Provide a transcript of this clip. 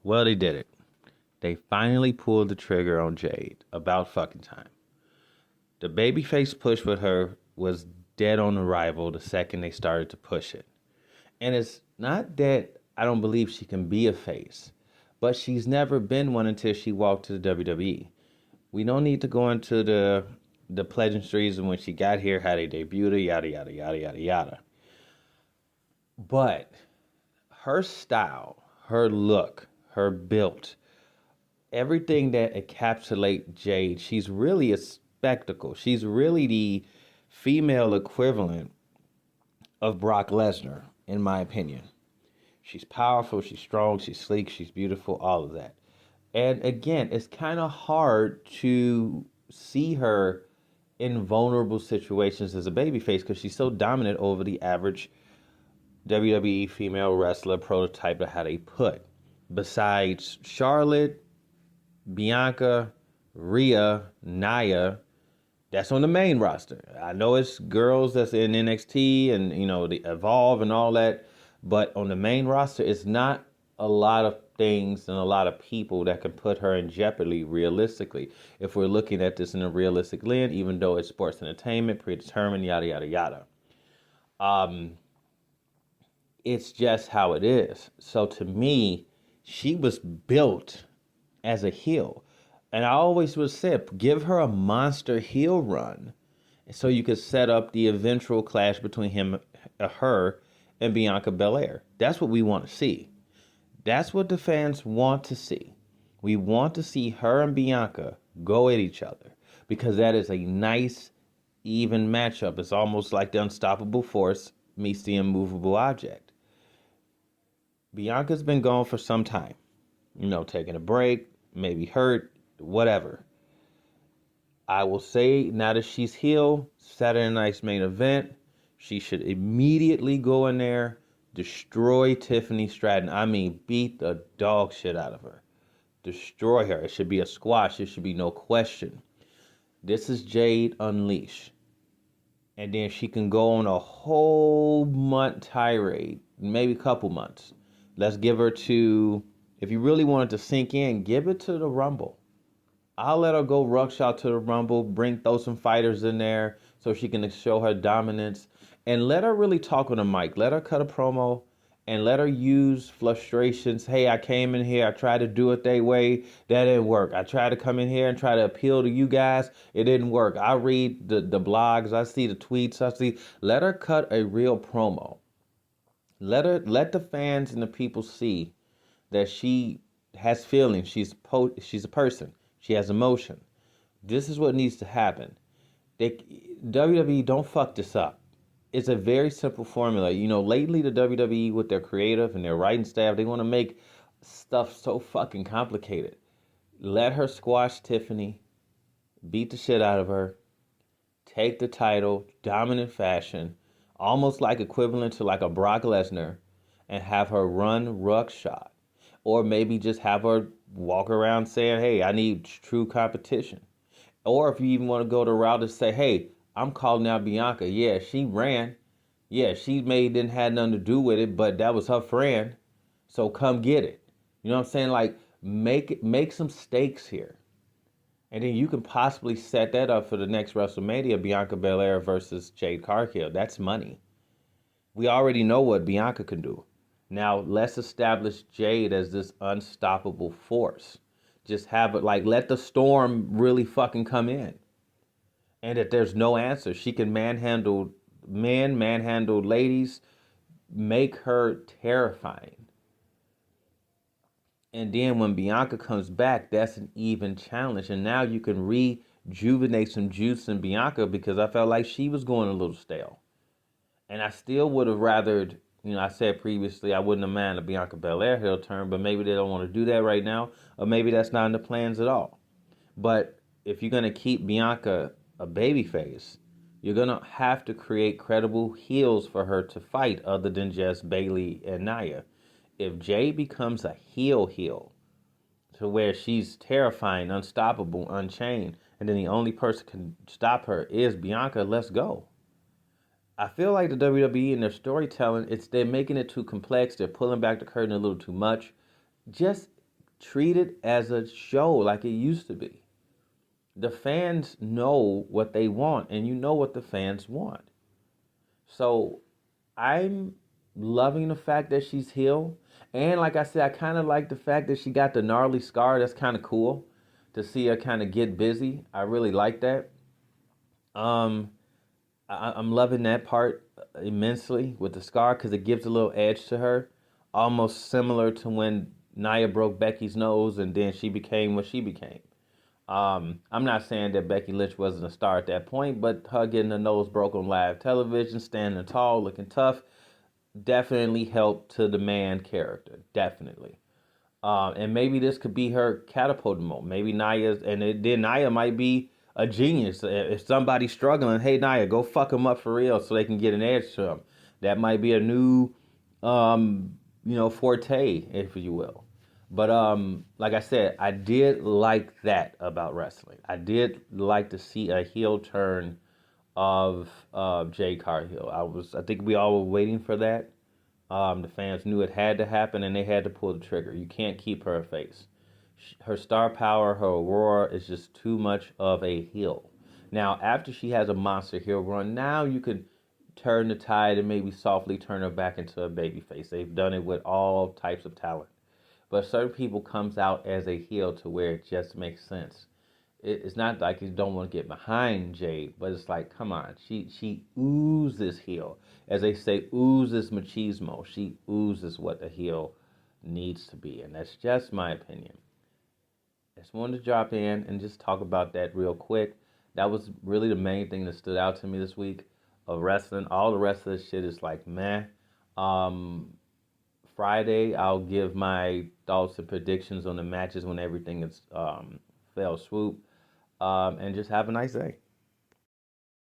Well, they did it. They finally pulled the trigger on Jade. About fucking time. The babyface push with her was dead on arrival the second they started to push it. And it's not that I don't believe she can be a face, but she's never been one until she walked to the WWE. We don't need to go into the pleasantries and when she got here, how they debuted her, yada yada yada yada yada. But her style, her look, her build, everything that encapsulates Jade, she's really a spectacle. She's really the female equivalent of Brock Lesnar, in my opinion. She's powerful, she's strong, she's sleek, she's beautiful, all of that. And again, it's kind of hard to see her in vulnerable situations as a babyface because she's so dominant over the average WWE female wrestler prototype of how they put. Besides Charlotte, Bianca, Rhea, Nia, that's on the main roster. I know it's girls that's in NXT and the Evolve and all that, but on the main roster, it's not a lot of things and a lot of people that can put her in jeopardy realistically. If we're looking at this in a realistic lens, even though it's sports entertainment, predetermined, yada yada yada. Um, it's just how it is. So to me, she was built as a heel. And I always would say, give her a monster heel run so you could set up the eventual clash between her, and Bianca Belair. That's what we want to see. That's what the fans want to see. We want to see her and Bianca go at each other because that is a nice, even matchup. It's almost like the unstoppable force meets the immovable object. Bianca's been gone for some time, taking a break, maybe hurt, whatever. I will say now that she's healed, Saturday night's main event, she should immediately go in there, destroy Tiffany Stratton. I mean, beat the dog shit out of her. Destroy her. It should be a squash. It should be no question. This is Jade Unleashed. And then she can go on a whole month tirade, maybe a couple months. Let's give her to, if you really want it to sink in, give it to the Rumble. I'll let her go ruckshot to the Rumble, throw some fighters in there so she can show her dominance. And let her really talk on the mic. Let her cut a promo and let her use frustrations. Hey, I came in here. I tried to do it their way. That didn't work. I tried to come in here and try to appeal to you guys. It didn't work. I read the blogs. I see the tweets. Let her cut a real promo. Let the fans and the people see that she has feelings. She's a person. She has emotion. This is what needs to happen. WWE, don't fuck this up. It's a very simple formula. Lately the WWE with their creative and their writing staff, they want to make stuff so fucking complicated. Let her squash Tiffany, beat the shit out of her, take the title, dominant fashion, almost like equivalent to like a Brock Lesnar, and have her run ruckshot. Or maybe just have her walk around saying, hey, I need true competition. Or if you even want to go the route to say, hey, I'm calling out Bianca. Yeah, she ran. Yeah, she didn't have nothing to do with it, but that was her friend. So come get it. You know what I'm saying? Like make some stakes here. And then you can possibly set that up for the next WrestleMania, Bianca Belair versus Jade Cargill. That's money. We already know what Bianca can do. Now let's establish Jade as this unstoppable force. Just have it like let the storm really fucking come in. And that there's no answer. She can manhandle men, manhandle ladies, make her terrifying. And then when Bianca comes back, that's an even challenge. And now you can rejuvenate some juice in Bianca because I felt like she was going a little stale. And I still would have rathered, I said previously I wouldn't have minded a Bianca Belair heel turn, but maybe they don't want to do that right now. Or maybe that's not in the plans at all. But if you're going to keep Bianca a babyface, you're going to have to create credible heels for her to fight other than just Bayley and Nia. If Jay becomes a heel to where she's terrifying, unstoppable, unchained, and then the only person can stop her is Bianca, let's go. I feel like the WWE and their storytelling, they're making it too complex. They're pulling back the curtain a little too much. Just treat it as a show like it used to be. The fans know what they want, and you know what the fans want. So I'm loving the fact that she's heel. And like I said, I kind of like the fact that she got the gnarly scar. That's kind of cool to see her kind of get busy. I really like that. Um, I'm loving that part immensely with the scar because it gives a little edge to her, almost similar to when Nia broke Becky's nose and then she became what she became. I'm not saying that Becky Lynch wasn't a star at that point, but her getting her nose broke on live television, standing tall, looking tough, definitely helped to the man character. Definitely. And maybe this could be her catapulting moment. Maybe Naya's, then Naya might be a genius. If somebody's struggling, hey Naya, go fuck them up for real, so they can get an edge to them. That might be a new, forte, if you will. But like I said, I did like that about wrestling. I did like to see a heel turn of Jade Cargill. I think we all were waiting for that. The fans knew it had to happen, and they had to pull the trigger. You can't keep her a face. Her star power, her aurora is just too much of a heel. Now, after she has a monster heel run, now you could turn the tide and maybe softly turn her back into a baby face. They've done it with all types of talent. But certain people comes out as a heel to where it just makes sense. It's not like you don't want to get behind Jade, but it's like, come on, she oozes heel, as they say, oozes machismo. She oozes what a heel needs to be, and that's just my opinion. I just wanted to drop in and just talk about that real quick. That was really the main thing that stood out to me this week of wrestling. All the rest of this shit is like, meh. Um, Friday, I'll give my thoughts and predictions on the matches when everything is fell swoop. And just have a nice day.